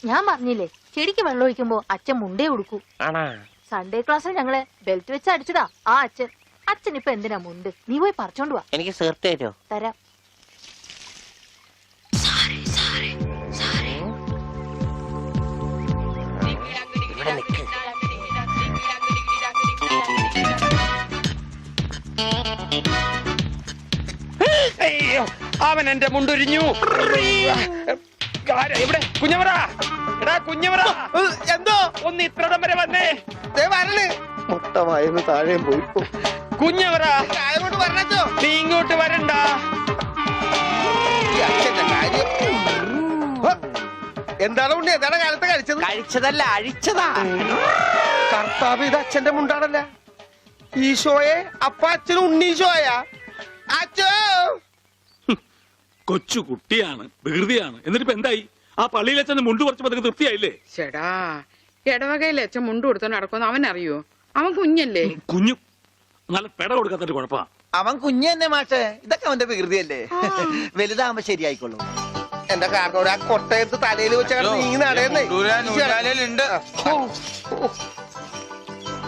ഞാൻ പറഞ്ഞില്ലേ ചെടിക്ക് വെള്ളം ഒഴിക്കുമ്പോ അച്ഛൻ മുണ്ടേ ഉടുക്കൂ. സൺഡേ ക്ലാസ്സിൽ ഞങ്ങളെ ബെൽറ്റ് വെച്ച് അടിച്ചതാ ആ അച്ഛൻ. അച്ഛൻ ഇപ്പൊ എന്തിനാ മുണ്ട്? നീ പോയി പറിച്ചോണ്ട് വാ. എനിക്ക് സേർട്ട് തരോ? തരാം. അവൻ എന്റെ മുണ്ടൊരിഞ്ഞു. ഇവിടെ കുഞ്ഞവറ, എടാ കുഞ്ഞവറ, എന്തോ ഒന്ന് ഇത്രടം വരെ വന്നേ. മുട്ടമായിരുന്നു താഴെയും പോയി. കുഞ്ഞവറ നീ ഇങ്ങോട്ട് വരണ്ട. എന്താണ് ഉണ്ണി? എന്താണ് കാലത്ത് കഴിച്ചത്? കഴിച്ചതല്ല, അഴിച്ചതാ. കർത്താവ്, ഇത് അച്ഛന്റെ മുണ്ടാണല്ല. ഈശോയെ, അപ്പ അച്ഛനും ഉണ്ണീശോയാ? അച്ഛോ, കൊച്ചു കുട്ടിയാണ്, വികൃതിയാണ്. എന്നിട്ടിപ്പോ എന്തായി? ആ പള്ളിയിലെ അച്ഛൻ മുണ്ടു കുറച്ചപ്പോ നിങ്ങൾക്ക് തൃപ്തിയായില്ലേ? ചേടാ, ഇടവകയിലെ അച്ഛൻ മുണ്ടു കൊടുത്തോ നടക്കുമെന്ന് അവൻ അറിയോ? അവൻ കുഞ്ഞല്ലേ? കുഞ്ഞു നല്ല പെട കൊടുക്കാത്തൊരു കുഴപ്പാ. അവൻ കുഞ്ഞു തന്നെ മാഷേ. ഇതൊക്കെ അവന്റെ വികൃതിയല്ലേ. വലുതാകുമ്പോ ശരിയായിക്കൊള്ളൂ. എന്റെ കാരണം ആ കൊട്ടയത്ത് തലയിൽ വെച്ച നീങ്ങി നടയുന്നേ.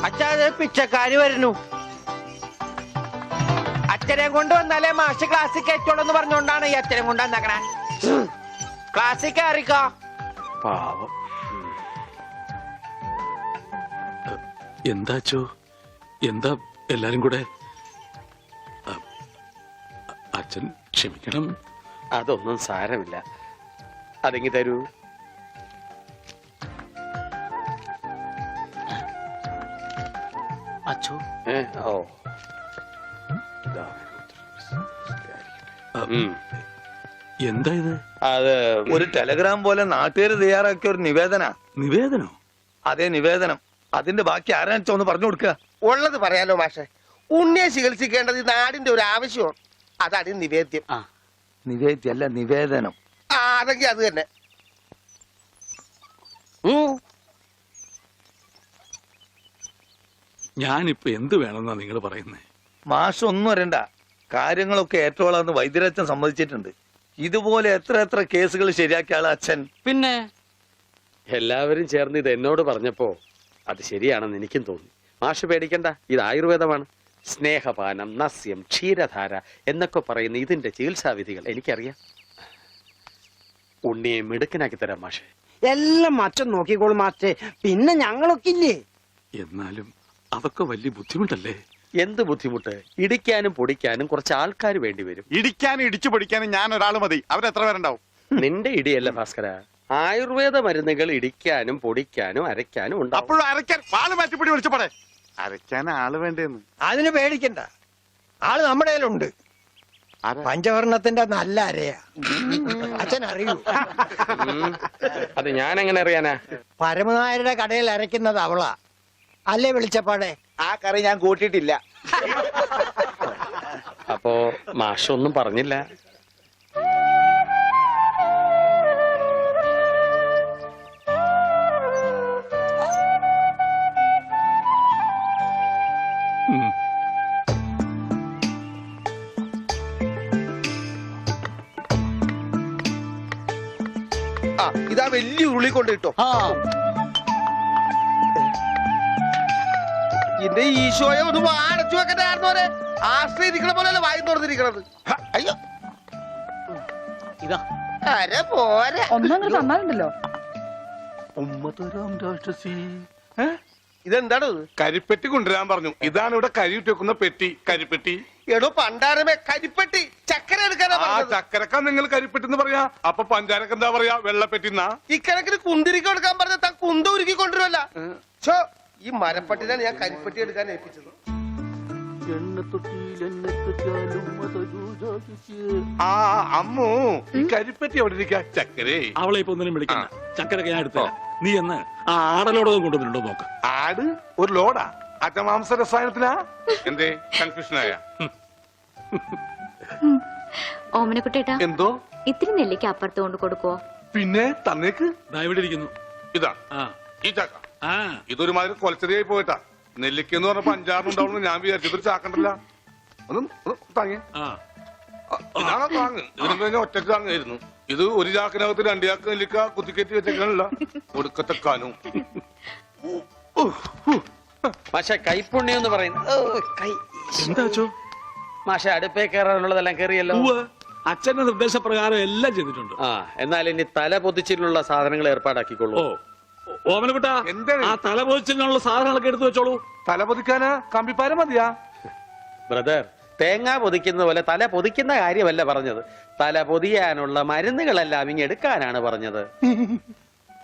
അച്ഛാ, പിച്ചക്കാര് വരുന്നു. അച്ഛനെ കൊണ്ട് വന്നാലേ മാഷ് ക്ലാസ്സിൽ കയറ്റുള്ളൂ പറഞ്ഞോണ്ടാണ് ഈ അച്ഛനെ കൊണ്ട് വന്നേക്കണേ. ക്ലാസ്സിൽ കയറിക്കോ. പാവം. എന്താച്ചോ? എന്താ എല്ലാരും കൂടെ? അച്ഛൻ ക്ഷമിക്കണം. അതൊന്നും സാരമില്ല. അതെങ്കി തരൂ. അച്ഛോ. ഓ, എന്താ ഇത്? അത് ഒരു ടെലഗ്രാം പോലെ നാട്ടുകാർ തയ്യാറാക്കിയ ഒരു നിവേദന. നിവേദനോ? അതേ, നിവേദനം. അതിന്റെ ബാക്കി ആരാ ഒന്ന് പറഞ്ഞു കൊടുക്കുക. ഉള്ളത് പറയാലോ മാഷെ. ഉണ്ണിയെ ചികിത്സിക്കേണ്ടത് ഈ നാടിന്റെ ഒരു ആവശ്യമാണ്. അതാണ് ഈ നിവേദ്യം. നിവേദ്യല്ല, നിവേദനം. അതെങ്കിൽ അത് തന്നെ. ഞാനിപ്പോ എന്ത് വേണമെന്നാ നിങ്ങൾ പറയുന്നേ? മാഷ് ഒന്നും വരണ്ട. കാര്യങ്ങളൊക്കെ ഏറ്റോളാന്ന് വൈദ്യരച്ഛൻ സമ്മതിച്ചിട്ടുണ്ട്. ഇതുപോലെ എത്ര എത്ര കേസുകൾ ശരിയാക്കിയ ആള് അച്ഛൻ. പിന്നെ എല്ലാവരും ചേർന്ന് ഇത് എന്നോട് പറഞ്ഞപ്പോ അത് ശരിയാണെന്ന് എനിക്കും തോന്നി. മാഷ് പേടിക്കണ്ട, ഇത് ആയുർവേദമാണ്. സ്നേഹപാനം, നസ്യം, ക്ഷീരധാര എന്നൊക്കെ പറയുന്ന ഇതിന്റെ ചികിത്സാവിധികൾ എനിക്കറിയാം. ഉണ്ണിയെ മിടുക്കനാക്കി തരാം മാഷെ. എല്ലാം അച്ഛൻ നോക്കിക്കോളും മാസ്റ്റേ. പിന്നെ ഞങ്ങളൊക്കെ ഇല്ലേ? എന്നാലും അതൊക്കെ വലിയ ബുദ്ധിമുട്ടല്ലേ? എന്ത് ബുദ്ധിമുട്ട്? ഇടിക്കാനും പൊടിക്കാനും കുറച്ച് ആൾക്കാർ വേണ്ടി വരും. ഇടിക്കാനും ഇടിച്ചു പൊടിക്കാനും ഞാൻ ഒരാൾ മതി. അവരെത്ര പേരുണ്ടാവും? നിന്റെ ഇടിയല്ല ഭാസ്കര, ആയുർവേദ മരുന്നുകൾ ഇടിക്കാനും പൊടിക്കാനും അരയ്ക്കാനും ഉണ്ടാവും. അപ്പോഴും അരയ്ക്കാൻ ആള് മാറ്റിപ്പിടി വിളിച്ചപ്പോടെ. അരയ്ക്കാൻ ആള് വേണ്ടേന്ന്. അതിന് പേടിക്കണ്ട, ആള് നമ്മുടെ കയ്യിലുണ്ട്. പഞ്ചവർണത്തിന്റെ നല്ല അരയാ. അച്ഛൻ അറിയൂ? അത് ഞാൻ എങ്ങനെ അറിയാനാ? പരമനായരുടെ കടയിൽ അരയ്ക്കുന്നത് അവളാ. അല്ലേ വിളിച്ചപ്പാടെ? ആ കറി ഞാൻ കൂട്ടിയിട്ടില്ല. അപ്പോ മാഷൊന്നും പറഞ്ഞില്ല. ഇതാ വലിയ ഉരുളി കൊണ്ട് കിട്ടോ. എന്റെ ഈശോയെ ഒന്ന് വാടച്ചു വെക്കണ്ടായിരുന്നോരെ. ആശ്രയിരിക്കണ പോലെ വായി തുറന്നിരിക്കണത്. അയ്യോ, ഇതാ അര പോരെ. തന്നാലുണ്ടല്ലോ. ഇതെന്താണ്? കരിപ്പെട്ടി കൊണ്ടുവരാൻ പറഞ്ഞു. ഇതാണ് ഇവിടെ കരിയിട്ട് വെക്കുന്ന പെട്ടി. കരിപ്പെട്ടി. എടോ പണ്ടാരമേ, കരിപ്പെട്ടി. ചക്കര എടുക്കാനാ പറഞ്ഞത്. ചക്കരക്ക നിങ്ങൾ കരിപ്പെട്ടി എന്ന് പറയാ. അപ്പൊ പഞ്ചാരക്ക് എന്താ പറയാ? വെള്ളപ്പെട്ടിന്നാ. ഇക്കണക്കിന് കുന്തിരിക്ക എടുക്കാൻ പറഞ്ഞ താൻ കുന്ത ഉരുക്കി കൊണ്ടുവരുമല്ല. ഈ മരപ്പട്ടിനാണ് ഞാൻ കരിപ്പെട്ടി എടുക്കാൻ ഏൽപ്പിച്ചത്. ആ അമ്മു, ഈ കരിപ്പെട്ടി എവിടെ ഇരിക്കാ? ചക്കരേ, അവളെ ഇപ്പൊ ഒന്നിനും വിളിക്കണ്ട. ചക്കരൊക്കെ ഞാൻ എടുത്ത. നീ എന്ന് ആ ആടലോടൊന്നും കൊണ്ടുവന്നിട്ടുണ്ടോ നോക്ക്. ആട് ഒരു ലോഡാ? അറ്റമാംസ രസായനത്തിനാ? എന്തേ കൺഫ്യൂഷനായ? ഓമനക്കുട്ടേട്ടാ, എന്തോ ഇത്തിരി നെല്ലിക്ക് അപ്പുറത്ത് കൊണ്ട് കൊടുക്കുവോ? പിന്നെ തന്നേക്ക്. ഇവിടെ ഇരിക്കുന്നു. ഇതാ ഈ ചക്ക. ഇതൊരുമാതിരി കൊലച്ചെറിയായി പോയിട്ടാ. നെല്ലിക്കെന്ന് പറഞ്ഞപ്പോ 5-6 ഉണ്ടാവുന്നു ഞാൻ വിചാരിച്ചു. ഇതൊരു ചാക്കണ്ടല്ല. ഒന്ന് താങ്ങി. ഇതാണോ താങ്ങ്? ഇതിനും കഴിഞ്ഞ ഒറ്റക്ക് താങ്ങായിരുന്നു. ഇത് ഒരു ചാക്കിനകത്ത് 2 ചാക്ക് നെല്ലിക്ക കുത്തിക്കയറ്റി വെച്ചേക്കാനല്ല, ഒടുക്കത്തെ കനു. മാഷെ കൈപ്പുണ്യം എന്ന് പറയുന്നത് എന്താ അച്ഛോ? മാഷെ അടുപ്പേ കയറാനുള്ളതെല്ലാം കയറിയല്ലോ. അച്ഛന്റെ നിർദ്ദേശപ്രകാരം എല്ലാം ചെയ്തിട്ടുണ്ട്. ആ എന്നാൽ ഇനി തല പൊതിച്ചിട്ടുള്ള സാധനങ്ങൾ ഏർപ്പാടാക്കിക്കൊള്ളൂ. ഓമനക്കുട്ട, എന്താണ്? ആ തലപോച്ചിനുള്ള സാധനങ്ങളൊക്കെ എടുത്തു വെച്ചോളൂ. തല പൊതിക്കാനാ കമ്പിപ്പാരം മതിയാ? ബ്രദർ, തേങ്ങ പൊതിക്കുന്ന പോലെ തല പൊതിക്കുന്ന കാര്യമല്ല പറഞ്ഞത്. തല പൊതിയാനുള്ള മരുന്നുകളെല്ലാം ഇങ്ങെടുക്കാനാണ് പറഞ്ഞത്.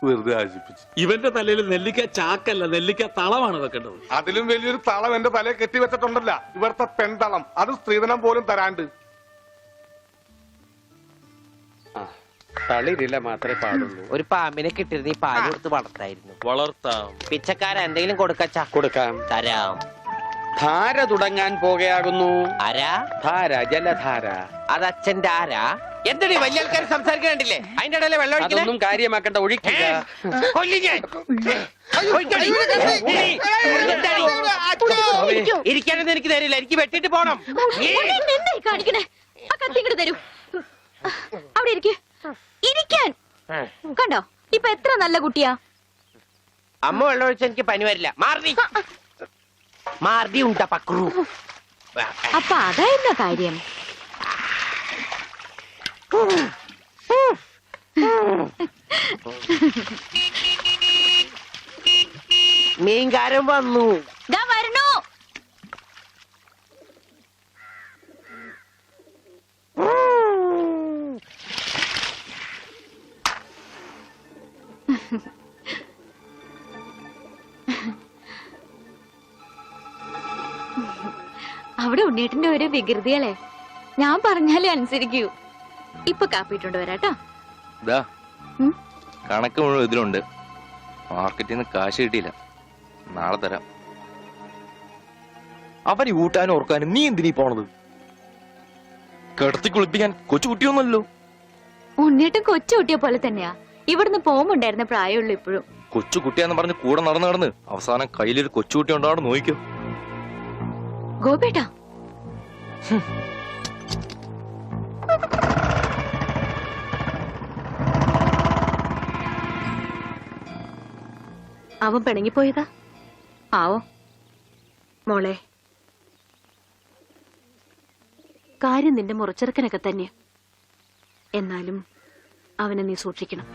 വെറുതെ ആശിപ്പിച്ചു. ഇവന്റെ തലയിൽ നെല്ലിക്ക ചാക്കല്ല, നെല്ലിക്ക തളമാണ് വെക്കേണ്ടത്. അതിലും വലിയൊരു തളം എന്റെ തലയെ കെട്ടി വെച്ചിട്ടുണ്ടല്ല, ഇവിടുത്തെ പെൺതളം. അത് സ്ത്രീധനം പോലും തരാണ്ട്. തളിരില്ല മാത്രമേ പാടുള്ളൂ. ഒരു പാമ്പിനെ കിട്ടിയിരുന്ന ഈ പാല് കൊടുത്ത് വളർത്തായിരുന്നു. വളർത്താം. പിച്ചക്കാരൻ എന്തെങ്കിലും കൊടുക്കച്ചാ? കൊടുക്കാം. തരാം. ധാര തുടങ്ങാൻ പോകുകയാകുന്നു. ആരാ? ധാര, ജലധാര. അത് അച്ഛന്റെ ആരാ? എന്താണ് വലിയ ആൾക്കാർ സംസാരിക്കണ്ടില്ലേ? അതിന്റെ ഇടയിലെ വെള്ളം ഒഴിക്കണേ? അതൊന്നും കാര്യമാക്കണ്ട, ഒഴിക്കുക. ഇരിക്കാനൊന്നും എനിക്ക് തരില്ല, എനിക്ക് വെട്ടിട്ട് പോണം. എന്തായി കാണിക്കണേ? ആ കത്തിങ്ങട് തരൂ. അവിടെ ഇരിക്കാൻ കണ്ടോ, ഇപ്പൊ എത്ര നല്ല കുട്ടിയാ. അമ്മ വെള്ളം ഒഴിച്ച എനിക്ക് പനി വരില്ല. മാർദി ഉണ്ടാ പക്രു. അപ്പൊ അതായിരുന്ന കാര്യം. മീൻകാരൻ വന്നു. വരണോ? അവിടെ ഉണ്ണീട്ടിന്റെ ഒരു വികൃതികളെ ഞാൻ പറഞ്ഞാലേ അനുസരിക്കൂ. ഇപ്പൊ കാപ്പിട്ടുണ്ട് വരാട്ടോ. കണക്ക് മുഴുവൻ ഇതിലുണ്ട്. മാർക്കറ്റിൽ നിന്ന് കാശ് കിട്ടിയില്ല, നാളെ തരാം. അവന് ഊട്ടാനും ഓർക്കാനും നീ എന്തിനീ പോണത്? കിടത്തി കുളിപ്പിക്കാൻ കൊച്ചുകുട്ടിയൊന്നുമല്ലോ. ഉണ്ണീട്ടും കൊച്ചു കുട്ടിയെ പോലെ തന്നെയാ. ഇവിടുന്ന് പോകുമ്പോണ്ടായിരുന്ന പ്രായമുള്ളൂ ഇപ്പോഴും. കൊച്ചുകുട്ടിയാന്ന് പറഞ്ഞ് കൂടെ നടന്ന് അവസാനം കയ്യിലൊരു കൊച്ചുകുട്ടി ഉണ്ടാവും, നോക്കിക്കോ. ഗോപേട്ടാ, അവൻ പിണങ്ങിപ്പോയതാ ആവോ? മോളെ, കാര്യം നിന്റെ മുറച്ചെറുക്കനൊക്കെ തന്നെ. എന്നാലും അവനെ നീ സൂക്ഷിക്കണം.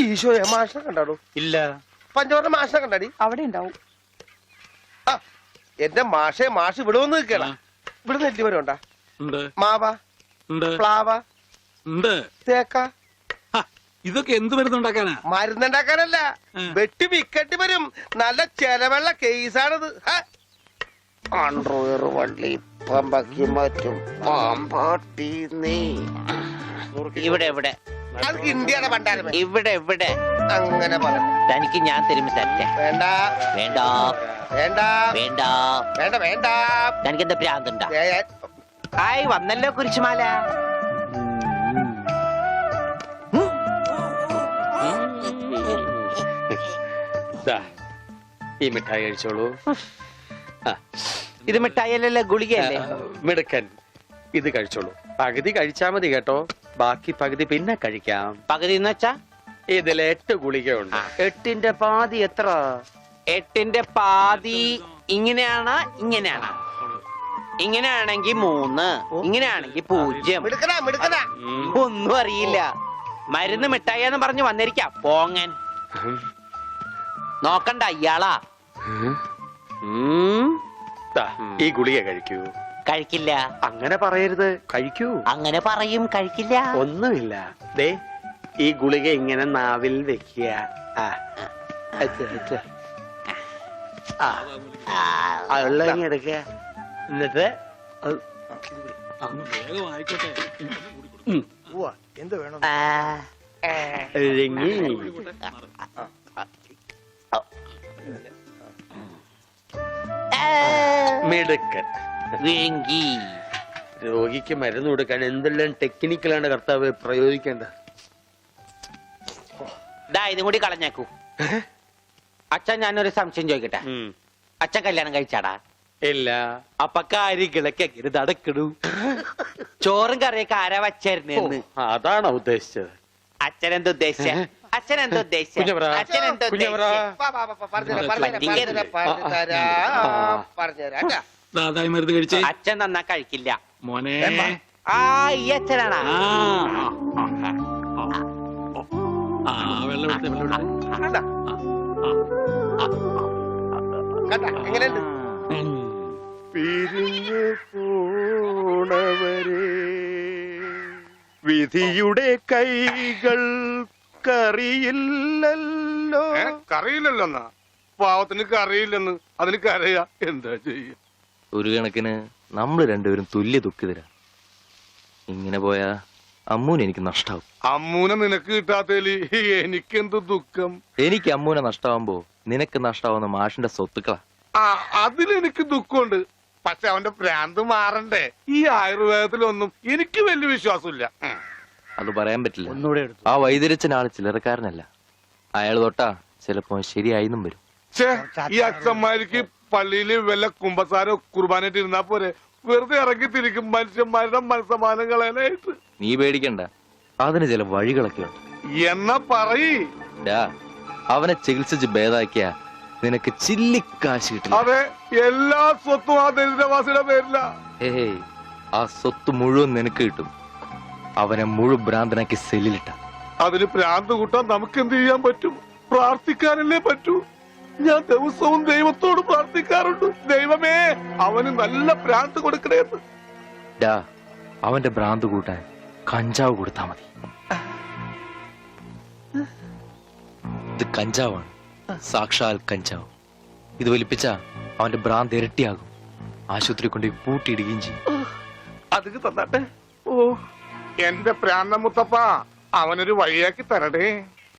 ഈശോയെ, മാഷിനെ കണ്ടാടോ? ഇല്ല. പഞ്ചവർണ്ണ മാഷിനെ കണ്ടാടി? അവിടെ ഉണ്ടാവും. ആ എന്റെ മാഷ് ഇവിടെ വന്ന് നിൽക്കണ. ഇവിടെ നെല്ലിമരം ഉണ്ടാ? മാവ, പ്ലാവ, തേക്ക. ഇതൊക്കെ എന്ത് മരുന്നുണ്ടാക്കാനാ? മരുന്നുണ്ടാക്കാനല്ല, വെട്ടി വിക്കട്ടി വരും. നല്ല ചെലവുള്ള കേസാണിത്. അണ്ടർവെയർ വള്ളി പമ്പക്കി മാറ്റും പാമ്പാട്ടി നീ. ഇവിടെ ഇവിടെ അത് ഇന്ത്യയുടെ പണ്ടാരം. ഇവിടെ ഇവിടെ അങ്ങനെ പറ. തനിക്ക് ഞാൻ തരുമ്പോ തരട്ടെ. വേണ്ട വേണ്ട വേണ്ട വേണ്ട വേണ്ട വേണ്ട. തനിക്ക് എന്താ ഭ്രാന്തുണ്ടാ? ആയി വന്നല്ലോ കുരിശുമാല. ഈ മിഠായി കഴിച്ചോളൂ. ഇത് മിഠായിയല്ലല്ലോ, ഗുളികയല്ലേ? മിടുക്കൻ, ഇത് കഴിച്ചോളൂ. പകുതി കഴിച്ചാ മതി കേട്ടോ, ബാക്കി പകുതി പിന്നെ കഴിക്കാം. പകുതി എന്ന് വെച്ചാ? ഇതിൽ 8 ഗുളികയുണ്ട്. 8ന്റെ പാതി എത്ര? 8ന്റെ പാതി ഇങ്ങനെയാണ്, ഇങ്ങനെയാണ്. ഇങ്ങനെയാണെങ്കി 3, ഇങ്ങനെയാണെങ്കി 0. മിടുക്കനാ മിടുക്കനാ. ഒന്നും അറിയില്ല. മരുന്ന് മിഠായിന്ന് പറഞ്ഞു വന്നിരിക്കാം പോങ്ങൻ. നോക്കണ്ട, ഇയാളാ. ഈ ഗുളിക കഴിക്കൂ. കഴിക്കില്ല. അങ്ങനെ പറയരുത്, കഴിക്കൂ. അങ്ങനെ പറയും, കഴിക്കില്ല. ഒന്നുമില്ല. ദേ, ഈ ഗുളിക ഇങ്ങനെ നാവിൽ വെക്കുക. എടുക്കുക. എന്നിട്ട് വേഗം ആയിക്കോട്ടെ. എന്ത് വേണം? ഇഴുങ്ങി. മിടുക്കൻ. വേങ്കി. രോഗിക്ക് മരുന്ന് കൊടുക്കാൻ എന്തെല്ലാം ടെക്നിക്കലാണ് കർത്താവ് പ്രയോഗിക്കേണ്ടത്. ഇതും കൂടി കളഞ്ഞേക്കൂ. അച്ഛൻ ഞാനൊരു സംശയം ചോദിക്കട്ടെ. അച്ഛൻ കല്യാണം കഴിച്ചാടാ? ഇല്ല. അപ്പൊ കാര്യങ്ങളൊക്കെ എങ്ങനെ നടക്കണു? ചോറും കറിയൊക്കെ ആരാ വച്ചായിരുന്നെന്ന് അതാണോ ഉദ്ദേശിച്ചത്? അച്ഛനെന്താ ഉദ്ദേശിച്ച? അച്ഛനെന്താ ഉദ്ദേശിച്ച? കുഞ്ഞവരാ, അച്ഛനെന്താ കുഞ്ഞവരാ. പറഞ്ഞുതരാ ദാതായി മരുന്ന് കഴിച്ചേ അച്ഛൻ നന്നാ കഴിക്കില്ല. മോനെ. ആ ഈ അച്ഛനാണാ? വെള്ളം എടുത്തേ, വെള്ളം എടുത്തേ. എങ്ങനെയുണ്ട്? പിരിഞ്ഞു പോണവരെ വിധിയുടെ കൈകൾ കറിയില്ലല്ലോ. കറിയില്ലല്ലോ എന്നാ പാവത്തിന് കറിയില്ലെന്ന് അതിന് കരയാ എന്താ ചെയ്യ. ഒരു കണക്കിന് നമ്മൾ രണ്ടുപേരും തുല്യ ദുഃഖിതരാ. ഇങ്ങനെ പോയാ അമ്മൂന് എനിക്ക് നഷ്ടാവും. അമ്മൂനെ നിനക്ക് കിട്ടാത്തേല് എനിക്കെന്ത് ദുഃഖം. എനിക്ക് അമ്മൂനെ നഷ്ടാവുമ്പോ നിനക്ക് നഷ്ടാവുന്ന മാഷിന്റെ സ്വത്തുക്കളാ. ആ അതിലെനിക്ക് ദുഃഖമുണ്ട്. പക്ഷെ അവന്റെ ഭ്രാന്ത് മാറണ്ടേ. ഈ ആയുർവേദത്തിലൊന്നും എനിക്ക് വലിയ വിശ്വാസമില്ല. അത് പറയാൻ പറ്റില്ല. ആ വൈദ്യരച്ചൻ ആള് ചില്ലറക്കാരനല്ല. അയാൾ തൊട്ടാ ചിലപ്പോ ശരിയായിന്നും വരും. ഈ അച്ഛന്മാർക്ക് പള്ളിയില് വല്ല കുമ്പസാരോ കുർബാനായിട്ട് ഇരുന്നാ പോരെ. വെറുതെ ഇറങ്ങി തിരിക്കും മനുഷ്യന്മാരുടെ മനസ്സമാനം കളയാനായിട്ട്. നീ പേടിക്കണ്ട, അതിന് ചില വഴികളൊക്കെ ഉണ്ട്. എന്നാ പറയ്. അവനെ ചികിത്സിച്ച് ഭേദാക്കിയ നിനക്ക് ചില്ലിക്കാശ് കിട്ടില്ല. അതെ, എല്ലാ സ്വത്തും ആ ദരിദ്രവാസിയുടെ പേരില. ഏയ്, ആ സ്വത്ത് മുഴുവൻ നിനക്ക് കിട്ടും. അവനെ മുഴു ഭ്രാന്തനാക്കി സെല്ലിലിട്ട. അതിന് ഭ്രാന്ത് കൂട്ടാൻ നമുക്ക് എന്ത് ചെയ്യാൻ പറ്റും? പ്രാർത്ഥിക്കാനല്ലേ പറ്റൂ. ഞാൻ ദിവസവും ദൈവത്തോട് പ്രാർത്ഥിക്കാറുണ്ട്, ദൈവമേ അവന് നല്ല ഭ്രാന്ത് കൊടുക്കണേന്ന്. അവന്റെ ഭ്രാന്ത് കൂട്ടാൻ കഞ്ചാവ് കൊടുത്താ മതി. ഇത് കഞ്ചാവാണ്, സാക്ഷാൽ കഞ്ചാവ്. ഇത് വലിപ്പിച്ച അവന്റെ ഭ്രാന്ത് ഇരട്ടിയാകും. ആശുപത്രി കൊണ്ട് പൂട്ടിയിടുകയും ചെയ്യും. അതിന് തന്നാട്ടെ. ഓ എന്റെ പ്രാന്തമുത്തപ്പ അവനൊരു വഴിയാക്കി തരടേ.